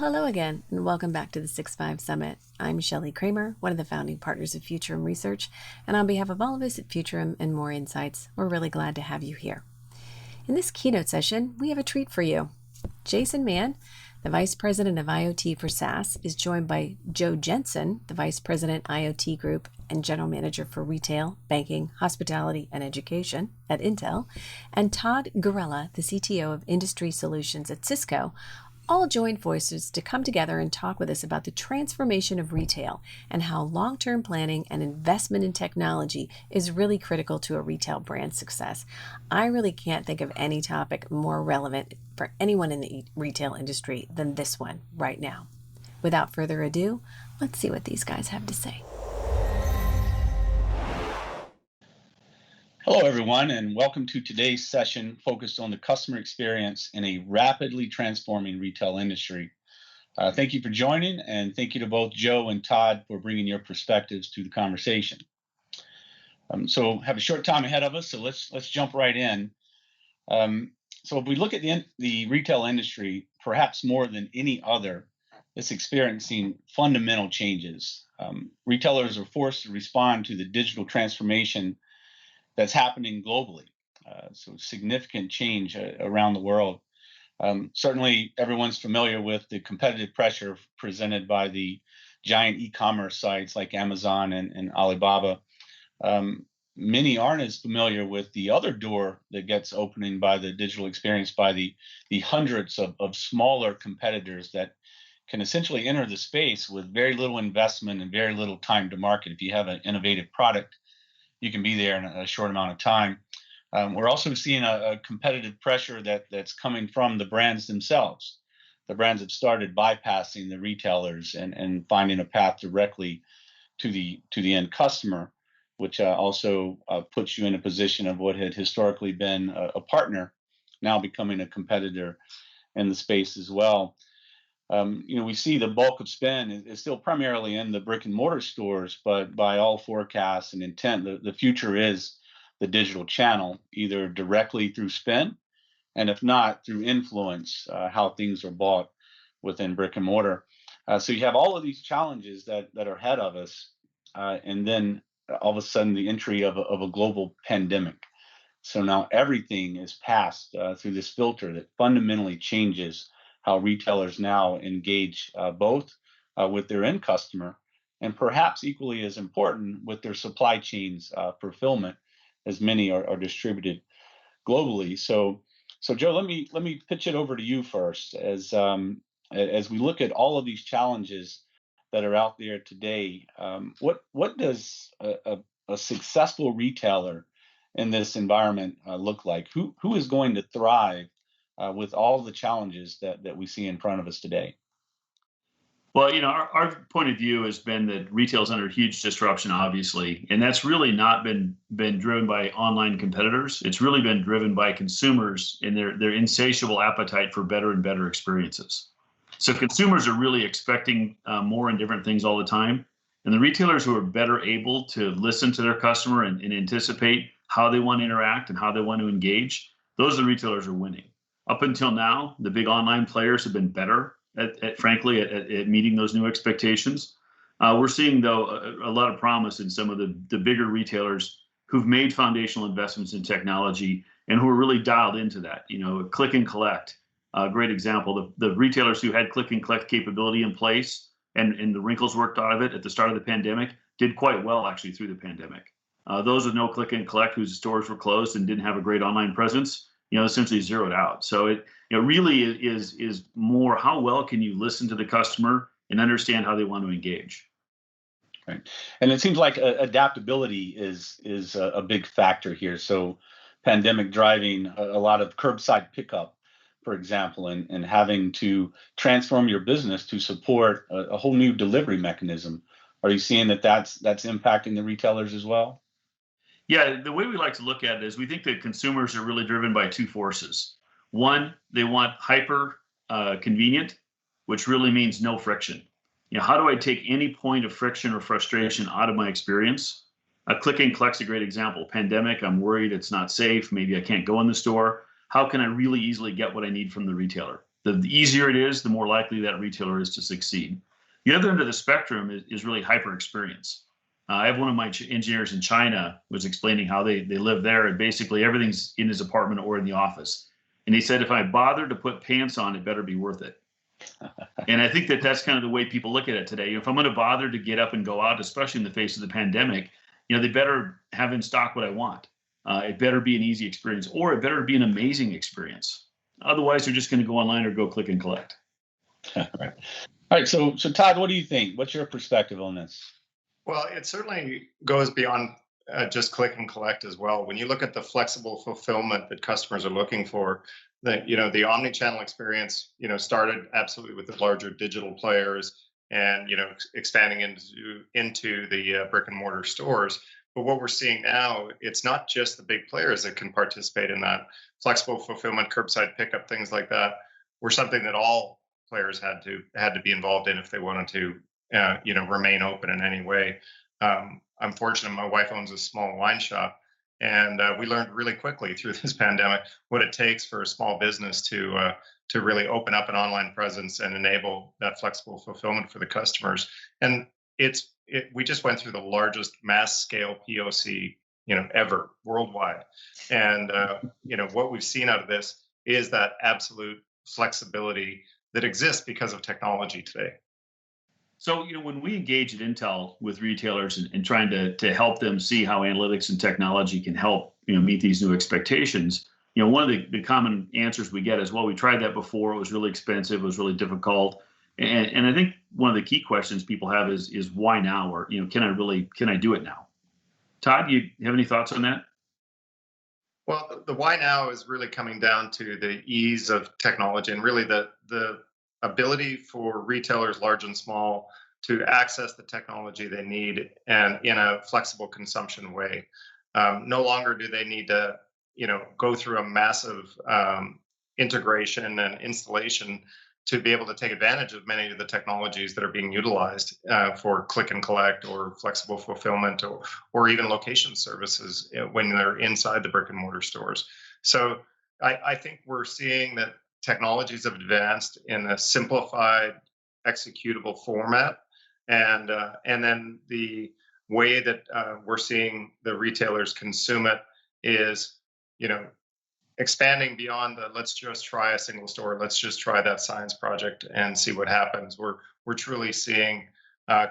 Hello again, and welcome back to the 6.5 Summit. I'm Shelley Kramer, one of the founding partners of Futurum Research, and on behalf of all of us at Futurum and More Insights, we're really glad to have you here. In this keynote session, we have a treat for you. Jason Mann, the Vice President of IoT for SAS, is joined by Joe Jensen, the Vice President IoT Group and General Manager for Retail, Banking, Hospitality, and Education at Intel, and Todd Gurela, the CTO of Industries Solutions at Cisco, all joined forces to come together and talk with us about the transformation of retail and how long-term planning and investment in technology is really critical to a retail brand success. I really can't think of any topic more relevant for anyone in the retail industry than this one right now. Without further ado, let's see what these guys have to say. Hello, everyone, and welcome to today's session focused on the customer experience in a rapidly transforming retail industry. Thank you for joining, and thank you to both Joe and Todd for bringing your perspectives to the conversation. So have a short time ahead of us, so let's jump right in. So if we look at the retail industry, perhaps more than any other, it's experiencing fundamental changes. Retailers are forced to respond to the digital transformation that's happening globally. So significant change around the world. Certainly everyone's familiar with the competitive pressure presented by the giant e-commerce sites like Amazon and Alibaba. Many aren't as familiar with the other door that gets opening by the digital experience by the hundreds of smaller competitors that can essentially enter the space with very little investment and very little time to market. If you have an innovative product, you can be there in a short amount of time. We're also seeing a competitive pressure that's coming from the brands themselves. The brands have started bypassing the retailers and finding a path directly to the end customer, which also puts you in a position of what had historically been a partner, now becoming a competitor in the space as well. We see the bulk of spend is still primarily in the brick and mortar stores, but by all forecasts and intent, the future is the digital channel, either directly through spend, and if not, through influence, how things are bought within brick and mortar. So you have all of these challenges that are ahead of us, and then all of a sudden the entry of a global pandemic. So now everything is passed through this filter that fundamentally changes how retailers now engage both with their end customer and perhaps equally as important with their supply chains fulfillment, as many are distributed globally. So Joe, let me pitch it over to you first. As we look at all of these challenges that are out there today, what does a successful retailer in this environment look like? Who is going to thrive with all the challenges that we see in front of us today? Well, our point of view has been that retail is under huge disruption, obviously, and that's really not been driven by online competitors. It's really been driven by consumers and their insatiable appetite for better and better experiences. So consumers are really expecting more and different things all the time, and the retailers who are better able to listen to their customer and anticipate how they want to interact and how they want to engage, those are the retailers who are winning. Up until now, the big online players have been better frankly, at meeting those new expectations. We're seeing, though, a lot of promise in some of the bigger retailers who've made foundational investments in technology and who are really dialed into that. Click and collect, a great example. The retailers who had click and collect capability in place and the wrinkles worked out of it at the start of the pandemic did quite well, actually, through the pandemic. Those with no click and collect, whose stores were closed and didn't have a great online presence, essentially zeroed out. So it really is more how well can you listen to the customer and understand how they want to engage. Right, and it seems like adaptability is a big factor here. So, pandemic driving a lot of curbside pickup, for example, and having to transform your business to support a whole new delivery mechanism. Are you seeing that's impacting the retailers as well? Yeah, the way we like to look at it is we think that consumers are really driven by two forces. One, they want hyper convenient, which really means no friction. How do I take any point of friction or frustration out of my experience? Click and collect's a great example. Pandemic, I'm worried it's not safe. Maybe I can't go in the store. How can I really easily get what I need from the retailer? The easier it is, the more likely that retailer is to succeed. The other end of the spectrum is really hyper experience. I have one of my engineers in China was explaining how they live there, and basically everything's in his apartment or in the office. And he said, if I bother to put pants on, it better be worth it. And I think that that's kind of the way people look at it today. If I'm going to bother to get up and go out, especially in the face of the pandemic, they better have in stock what I want. It better be an easy experience, or it better be an amazing experience. Otherwise, they're just going to go online or go click and collect. Right. All right. So Todd, what do you think? What's your perspective on this? Well, it certainly goes beyond just click and collect as well. When you look at the flexible fulfillment that customers are looking for, the omni-channel experience, started absolutely with the larger digital players and expanding into the brick and mortar stores. But what we're seeing now, it's not just the big players that can participate in that. Flexible fulfillment, curbside pickup, things like that, were something that all players had to be involved in if they wanted to remain open in any way. I'm fortunate, my wife owns a small wine shop, and we learned really quickly through this pandemic what it takes for a small business to really open up an online presence and enable that flexible fulfillment for the customers. And we just went through the largest mass scale POC ever worldwide, and what we've seen out of this is that absolute flexibility that exists because of technology today. So, when we engage at Intel with retailers and trying to help them see how analytics and technology can help, meet these new expectations, one of the common answers we get is, well, we tried that before. It was really expensive. It was really difficult. And I think one of the key questions people have is why now? Or, can I do it now? Todd, do you have any thoughts on that? Well, the why now is really coming down to the ease of technology and really the ability for retailers, large and small, to access the technology they need and in a flexible consumption way. No longer do they need to, go through a massive integration and installation to be able to take advantage of many of the technologies that are being utilized for click and collect or flexible fulfillment or even location services when they're inside the brick and mortar stores. So I think we're seeing that technologies have advanced in a simplified, executable format, and then the way that we're seeing the retailers consume it is, expanding beyond the let's just try a single store, let's just try that science project and see what happens. We're truly seeing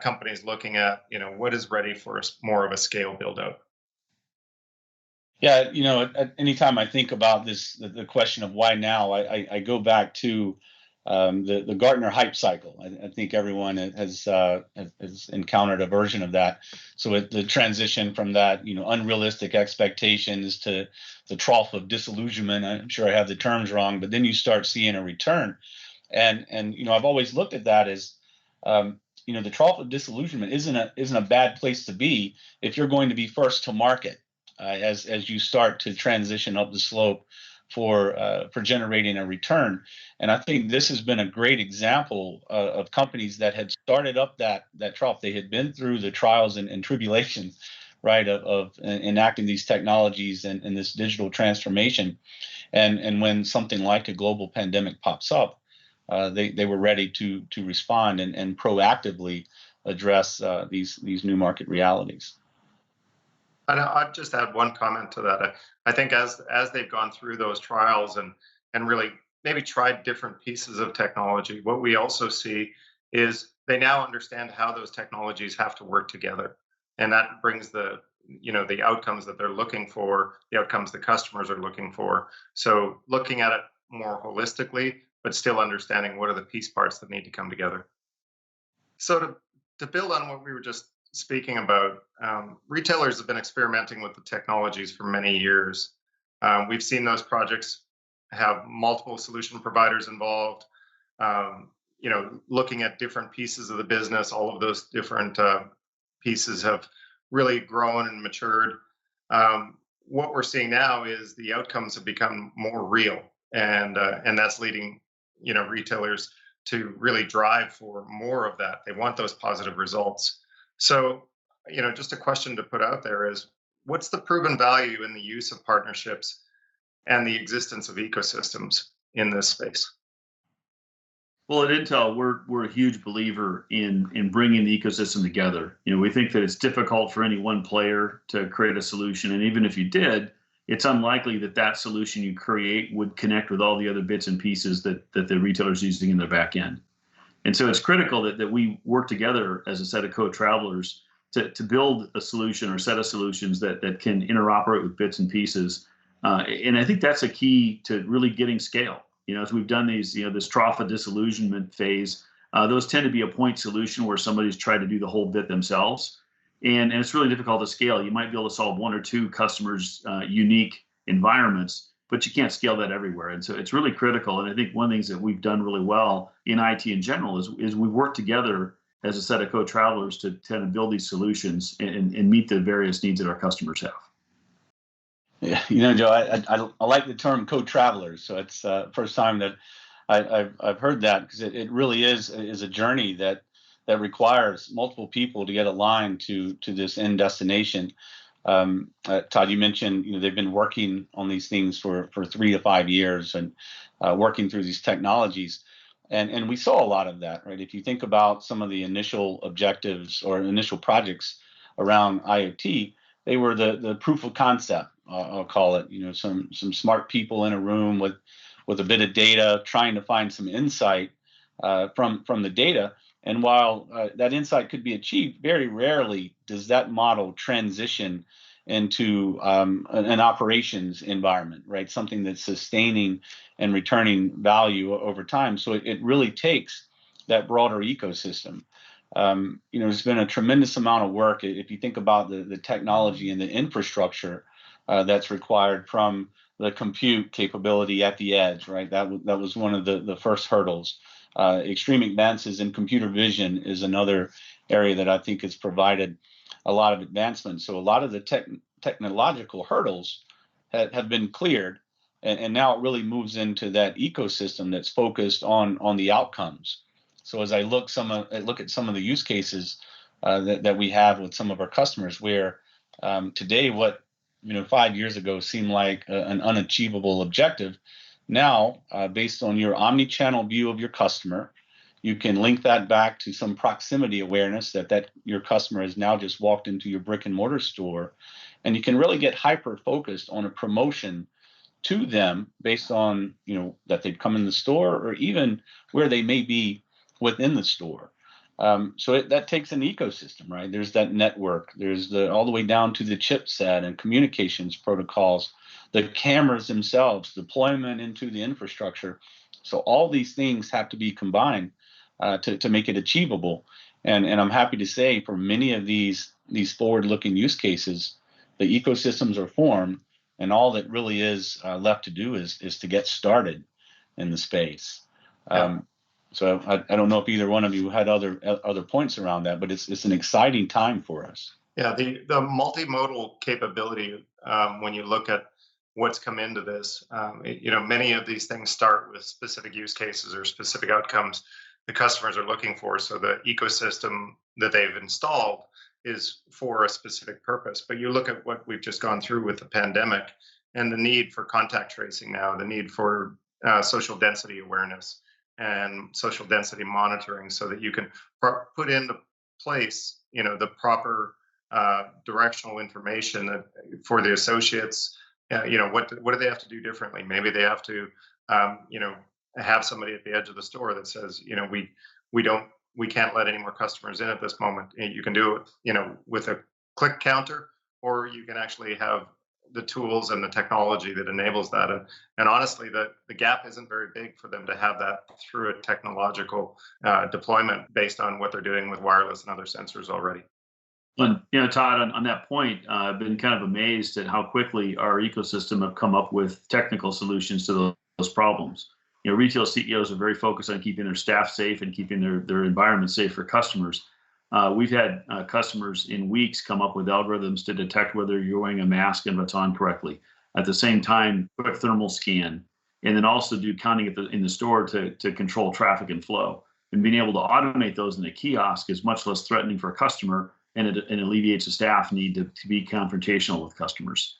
companies looking at what is ready for more of a scale build out. Yeah, at any time I think about this, the question of why now, I go back to the Gartner hype cycle. I think everyone has encountered a version of that. So the transition from that, unrealistic expectations to the trough of disillusionment. I'm sure I have the terms wrong, but then you start seeing a return. And I've always looked at that as the trough of disillusionment isn't a bad place to be if you're going to be first to market as you start to transition up the slope for generating a return. And I think this has been a great example of companies that had started up that trough. They had been through the trials and tribulations, right, of enacting these technologies and this digital transformation. And when something like a global pandemic pops up, they were ready to respond and proactively address these new market realities. And I'd just add one comment to that. I think as they've gone through those trials and really maybe tried different pieces of technology, what we also see is they now understand how those technologies have to work together, and that brings the outcomes that they're looking for, the outcomes the customers are looking for. So looking at it more holistically, but still understanding what are the piece parts that need to come together. So to build on what we were just speaking about, retailers have been experimenting with the technologies for many years. We've seen those projects have multiple solution providers involved, looking at different pieces of the business. All of those different pieces have really grown and matured. What we're seeing now is the outcomes have become more real, and that's leading retailers to really drive for more of that. They want those positive results. So, just a question to put out there is, what's the proven value in the use of partnerships and the existence of ecosystems in this space? Well, at Intel, we're a huge believer in bringing the ecosystem together. We think that it's difficult for any one player to create a solution, and even if you did, it's unlikely that that solution you create would connect with all the other bits and pieces that the retailer's using in their back end. And so it's critical that we work together as a set of co-travelers to build a solution or set of solutions that can interoperate with bits and pieces. And I think that's a key to really getting scale. As we've done these, this trough of disillusionment phase, those tend to be a point solution where somebody's tried to do the whole bit themselves. And it's really difficult to scale. You might be able to solve one or two customers' unique environments, but you can't scale that everywhere. And so it's really critical. And I think one of the things that we've done really well in IT in general is we work together as a set of co-travelers to kind of build these solutions and meet the various needs that our customers have. Yeah, Joe, I like the term co-travelers. So it's first time that I've heard that, because it really is a journey that requires multiple people to get aligned to this end destination. Todd, you mentioned they've been working on these things for 3 to 5 years and working through these technologies, and we saw a lot of that, right? If you think about some of the initial objectives or initial projects around IoT, they were the proof of concept. I'll call it. Some smart people in a room with a bit of data, trying to find some insight from the data. And while that insight could be achieved, very rarely does that model transition into an operations environment, right? Something that's sustaining and returning value over time. So it really takes that broader ecosystem. There's been a tremendous amount of work. If you think about the technology and the infrastructure that's required from the compute capability at the edge, right? That was one of the first hurdles. Extreme advances in computer vision is another area that I think has provided a lot of advancement. So a lot of the technological hurdles have been cleared, and now it really moves into that ecosystem that's focused on the outcomes. So as I look at some of the use cases that we have with some of our customers, where today what 5 years ago seemed like an unachievable objective, now, based on your omni-channel view of your customer, you can link that back to some proximity awareness that your customer has now just walked into your brick and mortar store, and you can really get hyper focused on a promotion to them based on that they've come in the store, or even where they may be within the store. So that takes an ecosystem, right? There's that network. There's all the way down to the chipset and communications protocols, the cameras themselves, deployment into the infrastructure. So all these things have to be combined to make it achievable. And I'm happy to say, for many of these forward-looking use cases, the ecosystems are formed, and all that really is left to do is to get started in the space. Yeah. So I don't know if either one of you had other points around that, but it's an exciting time for us. Yeah, the multimodal capability, when you look at what's come into this, many of these things start with specific use cases or specific outcomes the customers are looking for. So the ecosystem that they've installed is for a specific purpose. But you look at what we've just gone through with the pandemic and the need for contact tracing now, the need for social density awareness and social density monitoring, so that you can put into place, the proper directional information for the associates. What do they have to do differently? Maybe they have to, have somebody at the edge of the store that says, we can't let any more customers in at this moment. You can do it, with a click counter, or you can actually have the tools and the technology that enables that. And honestly, the gap isn't very big for them to have that through a technological deployment based on what they're doing with wireless and other sensors already. And Todd, on that point, I've been kind of amazed at how quickly our ecosystem have come up with technical solutions to those problems. Retail CEOs are very focused on keeping their staff safe and keeping their environment safe for customers. We've had customers in weeks come up with algorithms to detect whether you're wearing a mask and baton correctly. At the same time, quick thermal scan, and then also do counting in the store to control traffic and flow. And being able to automate those in a kiosk is much less threatening for a customer, and it alleviates the staff need to be confrontational with customers.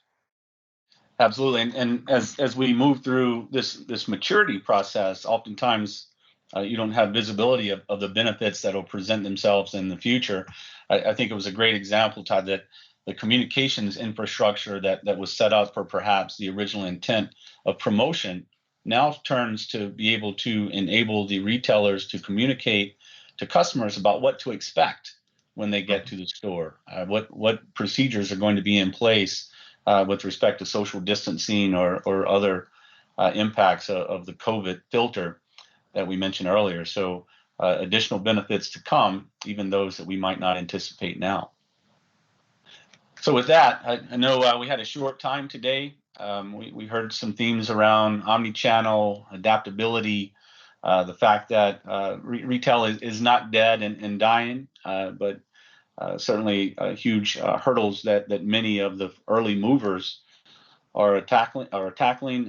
Absolutely, and as we move through this maturity process, oftentimes you don't have visibility of the benefits that will present themselves in the future. I think it was a great example, Todd, that the communications infrastructure that was set up for perhaps the original intent of promotion now turns to be able to enable the retailers to communicate to customers about what to expect when they get to the store, what procedures are going to be in place with respect to social distancing or other impacts of the COVID filter that we mentioned earlier. So additional benefits to come, even those that we might not anticipate now. So with that, I know we had a short time today. We heard some themes around omni-channel, adaptability, the fact that retail is not dead and dying, but certainly huge hurdles that many of the early movers are tackling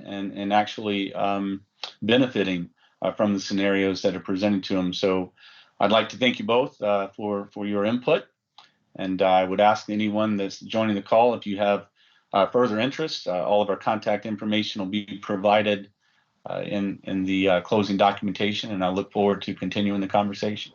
and actually benefiting from the scenarios that are presented to them. So I'd like to thank you both for your input. And I would ask anyone that's joining the call, if you have further interest, all of our contact information will be provided in the closing documentation, and I look forward to continuing the conversation.